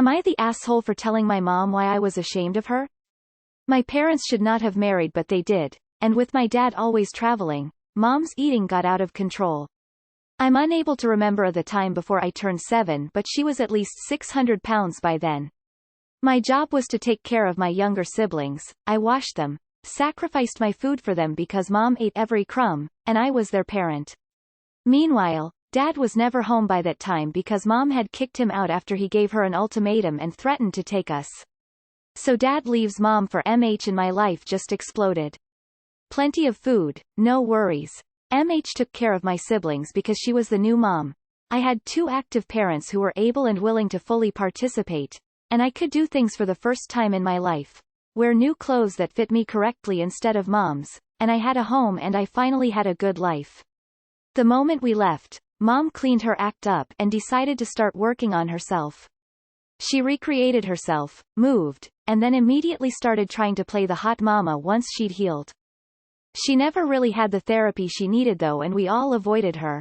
Am I the asshole for telling my mom why I was ashamed of her? My parents should not have married but they did, and with my dad always traveling, mom's eating got out of control. I'm unable to remember the time before I turned 7 but she was at least 600 pounds by then. My job was to take care of my younger siblings, I washed them, sacrificed my food for them because mom ate every crumb, and I was their parent. Meanwhile, dad was never home by that time because mom had kicked him out after he gave her an ultimatum and threatened to take us. So dad leaves mom for MH and my life just exploded. Plenty of food, no worries. MH took care of my siblings because she was the new mom. I had 2 active parents who were able and willing to fully participate, and I could do things for the first time in my life. Wear new clothes that fit me correctly instead of mom's, and I had a home and I finally had a good life. The moment we left, mom cleaned her act up and decided to start working on herself. She recreated herself, moved, and then immediately started trying to play the hot mama once she'd healed. She never really had the therapy she needed though and we all avoided her.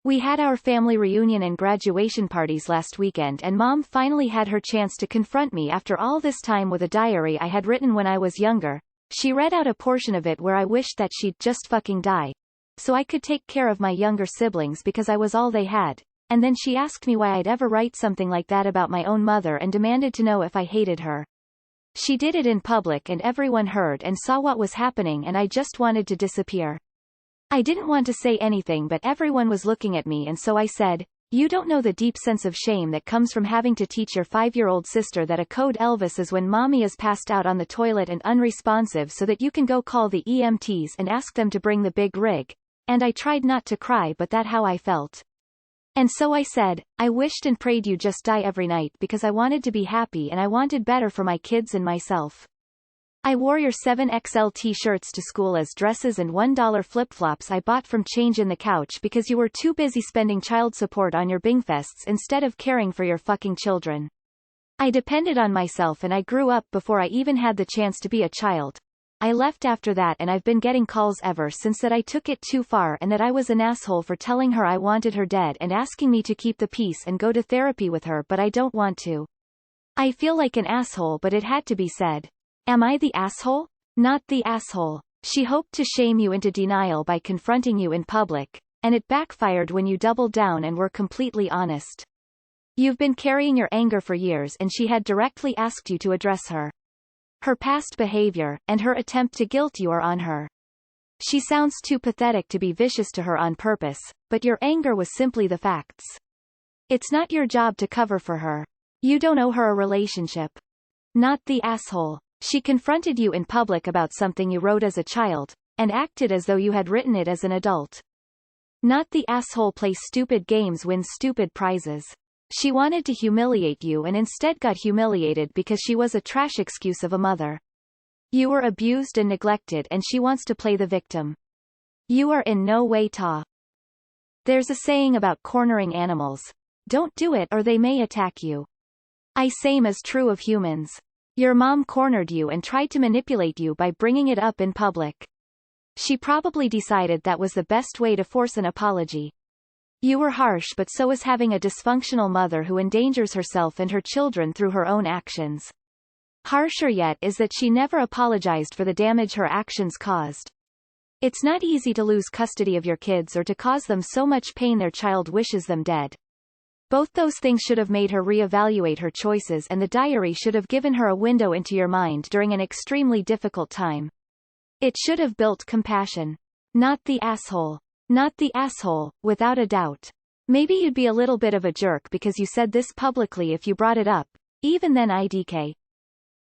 We had our family reunion and graduation parties last weekend and mom finally had her chance to confront me after all this time with a diary I had written when I was younger. She read out a portion of it where I wished that she'd just fucking die, so I could take care of my younger siblings because I was all they had, and then she asked me why I'd ever write something like that about my own mother and demanded to know if I hated her. She did it in public and everyone heard and saw what was happening and I just wanted to disappear. I didn't want to say anything but everyone was looking at me and so I said, "You don't know the deep sense of shame that comes from having to teach your 5-year-old sister that a code Elvis is when mommy is passed out on the toilet and unresponsive so that you can go call the EMTs and ask them to bring the big rig." And I tried not to cry but that's how I felt. And so I said, I wished and prayed you just die every night because I wanted to be happy and I wanted better for my kids and myself. I wore your 7XL t-shirts to school as dresses and $1 flip-flops I bought from change in the couch because you were too busy spending child support on your bingfests instead of caring for your fucking children. I depended on myself and I grew up before I even had the chance to be a child. I left after that and I've been getting calls ever since that I took it too far and that I was an asshole for telling her I wanted her dead and asking me to keep the peace and go to therapy with her but I don't want to. I feel like an asshole but it had to be said. Am I the asshole? Not the asshole. She hoped to shame you into denial by confronting you in public, and it backfired when you doubled down and were completely honest. You've been carrying your anger for years and she had directly asked you to address her. Her past behavior, and her attempt to guilt you are on her. She sounds too pathetic to be vicious to her on purpose, but your anger was simply the facts. It's not your job to cover for her. You don't owe her a relationship. Not the asshole. She confronted you in public about something you wrote as a child, and acted as though you had written it as an adult. Not the asshole play stupid games win stupid prizes. She wanted to humiliate you and instead got humiliated because she was a trash excuse of a mother. You were abused and neglected and she wants to play the victim. You are in no way ta. There's a saying about cornering animals. Don't do it or they may attack you. Same is true of humans. Your mom cornered you and tried to manipulate you by bringing it up in public. She probably decided that was the best way to force an apology. You were harsh but so is having a dysfunctional mother who endangers herself and her children through her own actions. Harsher yet is that she never apologized for the damage her actions caused. It's not easy to lose custody of your kids or to cause them so much pain their child wishes them dead. Both those things should have made her reevaluate her choices and the diary should have given her a window into your mind during an extremely difficult time. It should have built compassion. Not the asshole. Not the asshole, without a doubt. Maybe you'd be a little bit of a jerk because you said this publicly if you brought it up, even then IDK.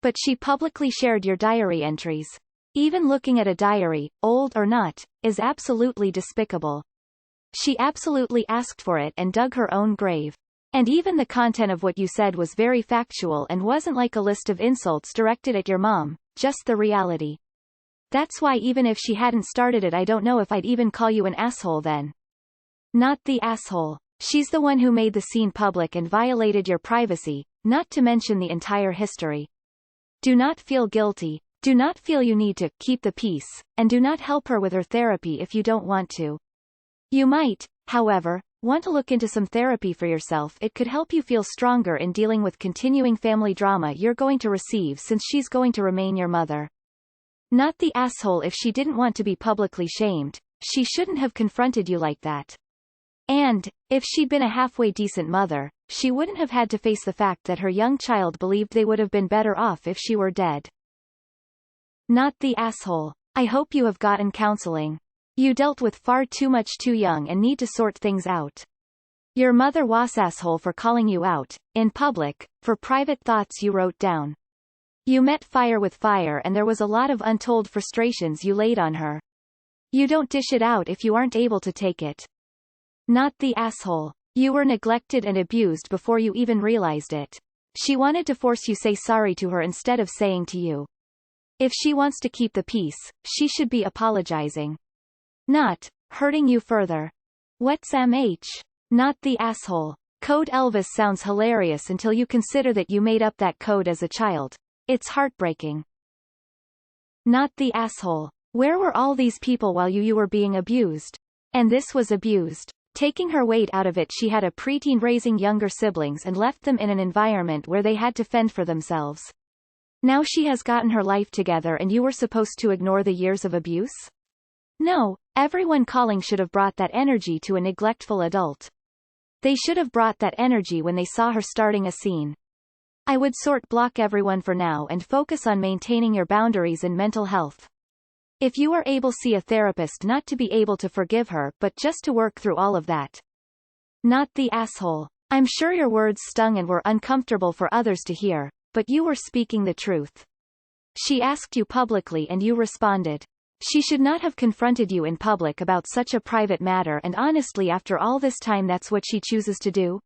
But she publicly shared your diary entries. Even looking at a diary, old or not, is absolutely despicable. She absolutely asked for it and dug her own grave. And even the content of what you said was very factual and wasn't like a list of insults directed at your mom, just the reality. That's why even if she hadn't started it I don't know if I'd even call you an asshole then. Not the asshole. She's the one who made the scene public and violated your privacy, not to mention the entire history. Do not feel guilty, do not feel you need to keep the peace, and do not help her with her therapy if you don't want to. You might, however, Want to look into some therapy for yourself? It could help you feel stronger in dealing with continuing family drama you're going to receive since she's going to remain your mother. Not the asshole. If she didn't want to be publicly shamed, she shouldn't have confronted you like that. And, if she'd been a halfway decent mother, she wouldn't have had to face the fact that her young child believed they would have been better off if she were dead. Not the asshole. I hope you have gotten counseling. You dealt with far too much too young and need to sort things out. Your mother was asshole for calling you out, in public, for private thoughts you wrote down. You met fire with fire and there was a lot of untold frustrations you laid on her. You don't dish it out if you aren't able to take it. Not the asshole. You were neglected and abused before you even realized it. She wanted to force you say sorry to her instead of saying to you. If she wants to keep the peace, she should be apologizing. Not hurting you further. What's MH? Not the asshole. Code Elvis sounds hilarious until you consider that you made up that code as a child. It's heartbreaking. Not the asshole. Where were all these people while you were being abused? And this was abused. Taking her weight out of it, she had a preteen raising younger siblings and left them in an environment where they had to fend for themselves. Now she has gotten her life together and you were supposed to ignore the years of abuse? No, everyone calling should have brought that energy to a neglectful adult. They should have brought that energy when they saw her starting a scene. I would block everyone for now and focus on maintaining your boundaries and mental health. If you are able, see a therapist, not to be able to forgive her but just to work through all of that. Not the asshole. I'm sure your words stung and were uncomfortable for others to hear, but you were speaking the truth. She asked you publicly and you responded. She should not have confronted you in public about such a private matter, and honestly after all this time that's what she chooses to do?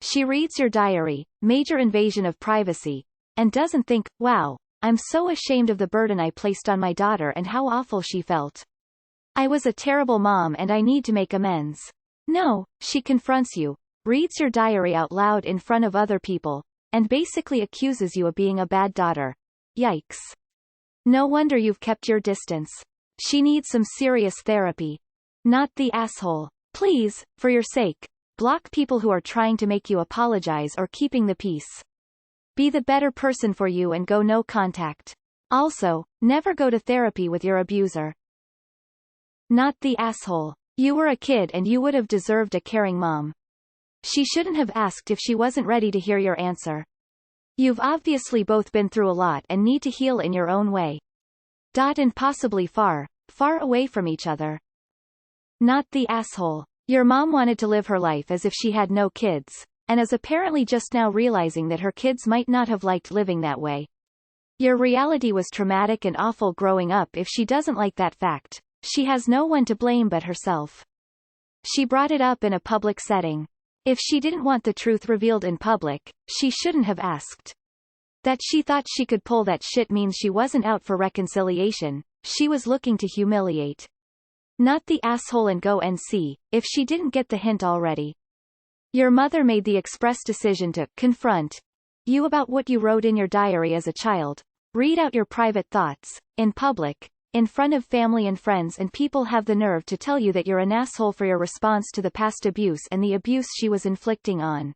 She reads your diary, major invasion of privacy, and doesn't think, wow, I'm so ashamed of the burden I placed on my daughter and how awful she felt. I was a terrible mom and I need to make amends. No, she confronts you, reads your diary out loud in front of other people, and basically accuses you of being a bad daughter. Yikes. No wonder you've kept your distance. She needs some serious therapy. Not the asshole. Please, for your sake, block people who are trying to make you apologize or keeping the peace. Be the better person for you and go no contact. Also, never go to therapy with your abuser. Not the asshole. You were a kid and you would have deserved a caring mom. She shouldn't have asked if she wasn't ready to hear your answer. You've obviously both been through a lot and need to heal in your own way. And possibly far, far away from each other. Not the asshole. Your mom wanted to live her life as if she had no kids, and is apparently just now realizing that her kids might not have liked living that way. Your reality was traumatic and awful growing up. If she doesn't like that fact, she has no one to blame but herself. She brought it up in a public setting. If she didn't want the truth revealed in public, she shouldn't have asked. That she thought she could pull that shit means she wasn't out for reconciliation, she was looking to humiliate. Not the asshole. And go and see, if she didn't get the hint already. Your mother made the express decision to confront you about what you wrote in your diary as a child, read out your private thoughts, in public, in front of family and friends, and people have the nerve to tell you that you're an asshole for your response to the past abuse and the abuse she was inflicting on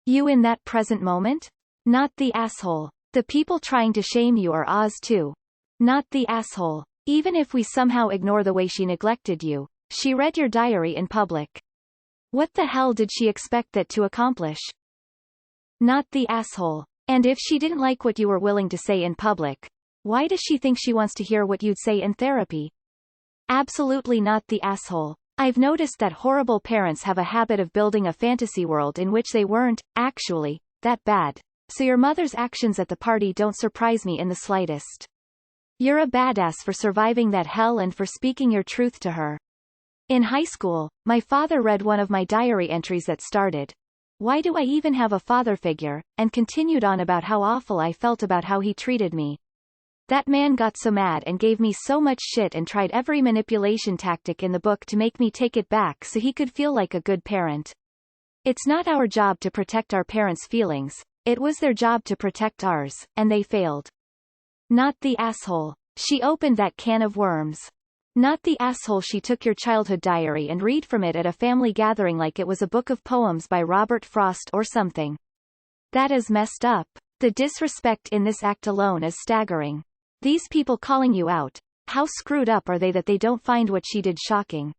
you in that present moment? Not the asshole. The people trying to shame you are Oz too. Not the asshole. Even if we somehow ignore the way she neglected you, she read your diary in public. What the hell did she expect that to accomplish? Not the asshole. And if she didn't like what you were willing to say in public, why does she think she wants to hear what you'd say in therapy? Absolutely not the asshole. I've noticed that horrible parents have a habit of building a fantasy world in which they weren't, actually, that bad. So your mother's actions at the party don't surprise me in the slightest. You're a badass for surviving that hell and for speaking your truth to her. In high school, my father read one of my diary entries that started, "Why do I even have a father figure?" and continued on about how awful I felt about how he treated me. That man got so mad and gave me so much shit and tried every manipulation tactic in the book to make me take it back so he could feel like a good parent. It's not our job to protect our parents' feelings. It was their job to protect ours, and they failed. Not the asshole. She opened that can of worms. Not the asshole she took your childhood diary and read from it at a family gathering like it was a book of poems by Robert Frost or something. That is messed up. The disrespect in this act alone is staggering. These people calling you out, how screwed up are they that they don't find what she did shocking?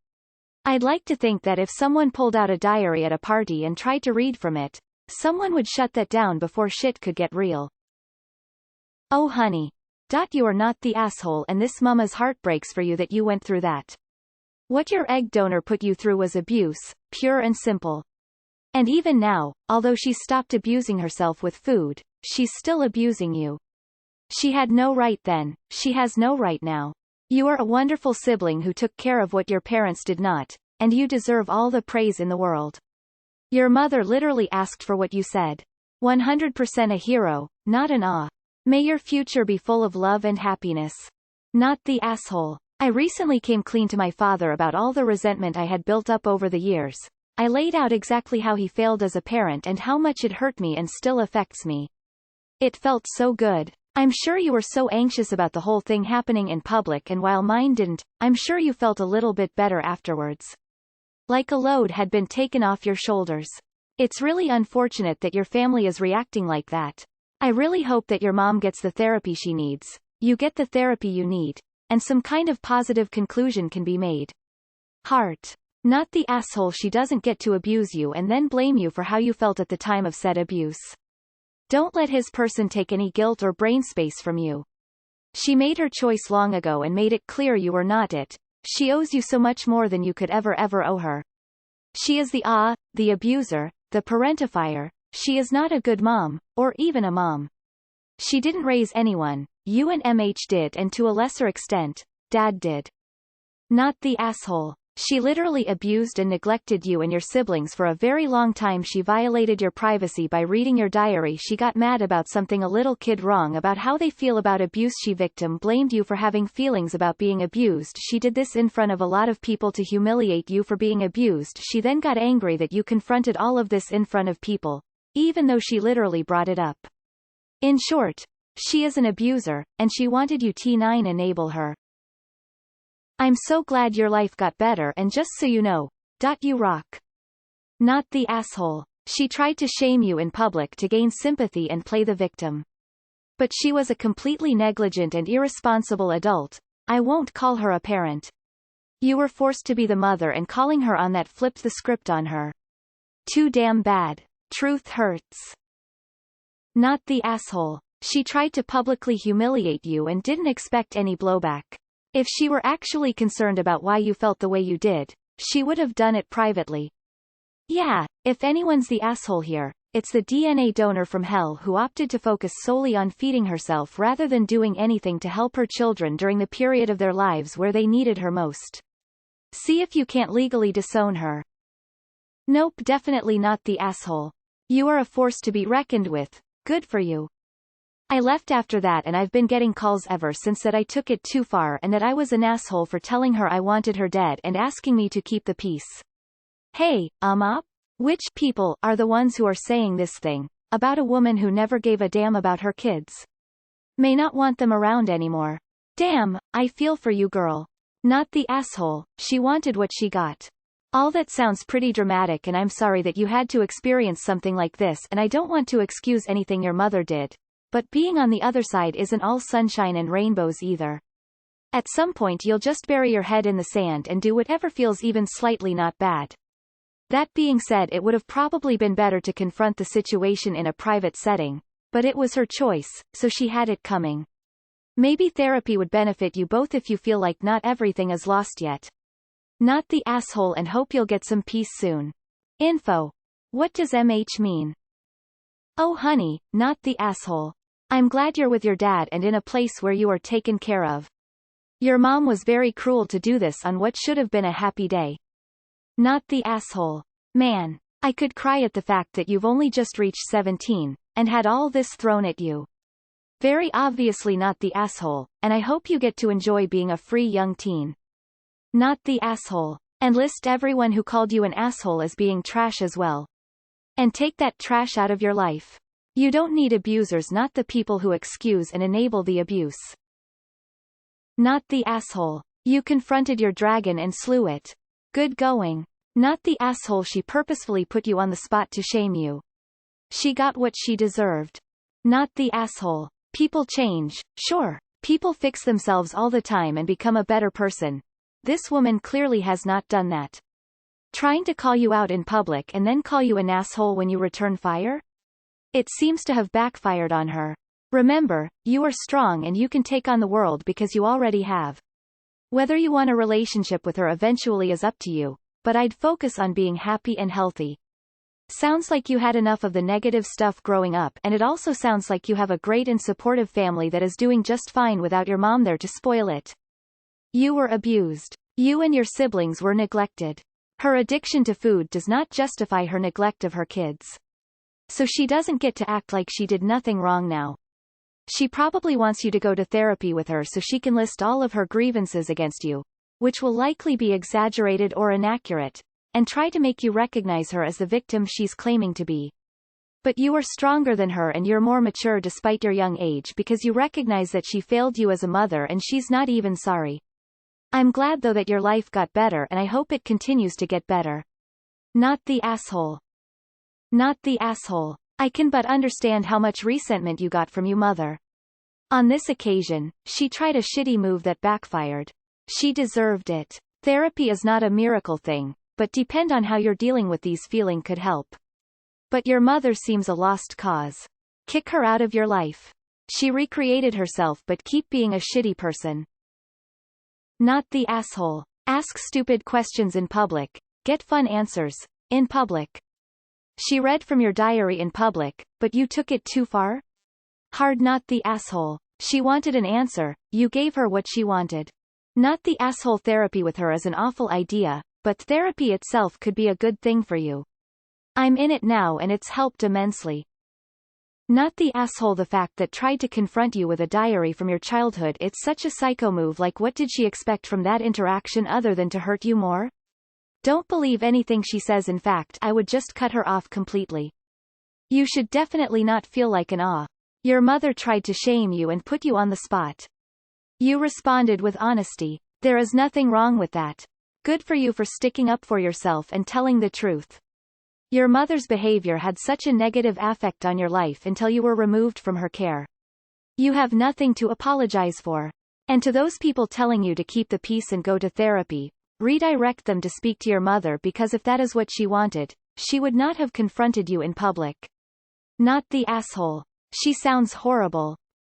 I'd like to think that if someone pulled out a diary at a party and tried to read from it, someone would shut that down before shit could get real. Oh honey. You are not the asshole, and this mama's heart breaks for you that you went through that. What your egg donor put you through was abuse, pure and simple. And even now, although she stopped abusing herself with food, she's still abusing you. She had no right then, she has no right now. You are a wonderful sibling who took care of what your parents did not, and you deserve all the praise in the world. Your mother literally asked for what you said. 100% a hero, not an ah. May your future be full of love and happiness. Not the asshole. I recently came clean to my father about all the resentment I had built up over the years. I laid out exactly how he failed as a parent and how much it hurt me and still affects me. It felt so good. I'm sure you were so anxious about the whole thing happening in public, and while mine didn't, I'm sure you felt a little bit better afterwards. Like a load had been taken off your shoulders. It's really unfortunate that your family is reacting like that. I really hope that your mom gets the therapy she needs, you get the therapy you need, and some kind of positive conclusion can be made. Heart. Not the asshole she doesn't get to abuse you and then blame you for how you felt at the time of said abuse. Don't let his person take any guilt or brain space from you. She made her choice long ago and made it clear you were not it. She owes you so much more than you could ever owe her. She is the abuser, the parentifier. She is not a good mom, or even a mom. She didn't raise anyone, you and MH did, and to a lesser extent, Dad did. Not the asshole. She literally abused and neglected you and your siblings for a very long time. She violated your privacy by reading your diary. She got mad about something a little kid wrong about how they feel about abuse. She victim blamed you for having feelings about being abused. She did this in front of a lot of people to humiliate you for being abused. She then got angry that you confronted all of this in front of people, even though she literally brought it up. In short, she is an abuser, and she wanted you to enable her. I'm so glad your life got better, and just so you know, you rock. Not the asshole. She tried to shame you in public to gain sympathy and play the victim. But she was a completely negligent and irresponsible adult. I won't call her a parent. You were forced to be the mother, and calling her on that flipped the script on her. Too damn bad. Truth hurts. Not the asshole. She tried to publicly humiliate you and didn't expect any blowback. If she were actually concerned about why you felt the way you did, she would have done it privately. Yeah, if anyone's the asshole here, it's the DNA donor from hell who opted to focus solely on feeding herself rather than doing anything to help her children during the period of their lives where they needed her most. See if you can't legally disown her. Nope, definitely not the asshole. You are a force to be reckoned with. Good for you. I left after that, and I've been getting calls ever since that I took it too far and that I was an asshole for telling her I wanted her dead and asking me to keep the peace. Hey, which people are the ones who are saying this thing about a woman who never gave a damn about her kids? May not want them around anymore. Damn, I feel for you, girl. Not the asshole. She wanted what she got. All that sounds pretty dramatic, and I'm sorry that you had to experience something like this, and I don't want to excuse anything your mother did. But being on the other side isn't all sunshine and rainbows either. At some point you'll just bury your head in the sand and do whatever feels even slightly not bad. That being said, it would have probably been better to confront the situation in a private setting, but it was her choice, so she had it coming. Maybe therapy would benefit you both if you feel like not everything is lost yet. Not the asshole, and hope you'll get some peace soon. Info. What does MH mean? Oh honey, not the asshole. I'm glad you're with your dad and in a place where you are taken care of. Your mom was very cruel to do this on what should have been a happy day. Not the asshole. Man, I could cry at the fact that you've only just reached 17, and had all this thrown at you. Very obviously not the asshole, and I hope you get to enjoy being a free young teen. Not the asshole. And list everyone who called you an asshole as being trash as well. And take that trash out of your life. You don't need abusers, not the people who excuse and enable the abuse. Not the asshole. You confronted your dragon and slew it. Good going. Not the asshole, she purposefully put you on the spot to shame you. She got what she deserved. Not the asshole. People change, sure. People fix themselves all the time and become a better person. This woman clearly has not done that. Trying to call you out in public and then call you an asshole when you return fire? It seems to have backfired on her. Remember, you are strong and you can take on the world because you already have. Whether you want a relationship with her eventually is up to you, but I'd focus on being happy and healthy. Sounds like you had enough of the negative stuff growing up, and it also sounds like you have a great and supportive family that is doing just fine without your mom there to spoil it. You were abused. You and your siblings were neglected. Her addiction to food does not justify her neglect of her kids. So she doesn't get to act like she did nothing wrong now. She probably wants you to go to therapy with her so she can list all of her grievances against you, which will likely be exaggerated or inaccurate, and try to make you recognize her as the victim she's claiming to be. But you are stronger than her and you're more mature despite your young age because you recognize that she failed you as a mother and she's not even sorry. I'm glad though that your life got better and I hope it continues to get better. Not the asshole. Not the asshole. I can but understand how much resentment you got from your mother. On this occasion, she tried a shitty move that backfired. She deserved it. Therapy is not a miracle thing, but depend on how you're dealing with these feeling could help. But your mother seems a lost cause. Kick her out of your life. She recreated herself but keep being a shitty person. Not the asshole. Ask stupid questions in public. Get fun answers. In public. She read from your diary in public, but you took it too far? Hard. Not the asshole. She wanted an answer, you gave her what she wanted. Not the asshole. Therapy with her is an awful idea, but therapy itself could be a good thing for you. I'm in it now and it's helped immensely. Not the asshole. The fact that tried to confront you with a diary from your childhood, it's such a psycho move. Like what did she expect from that interaction other than to hurt you more? Don't believe anything she says. In fact, I would just cut her off completely. You should definitely not feel like an awe. Your mother tried to shame you and put you on the spot. You responded with honesty. There is nothing wrong with that. Good for you for sticking up for yourself and telling the truth. Your mother's behavior had such a negative effect on your life until you were removed from her care. You have nothing to apologize for. And to those people telling you to keep the peace and go to therapy, redirect them to speak to your mother because if that is what she wanted, she would not have confronted you in public. Not the asshole. She sounds horrible.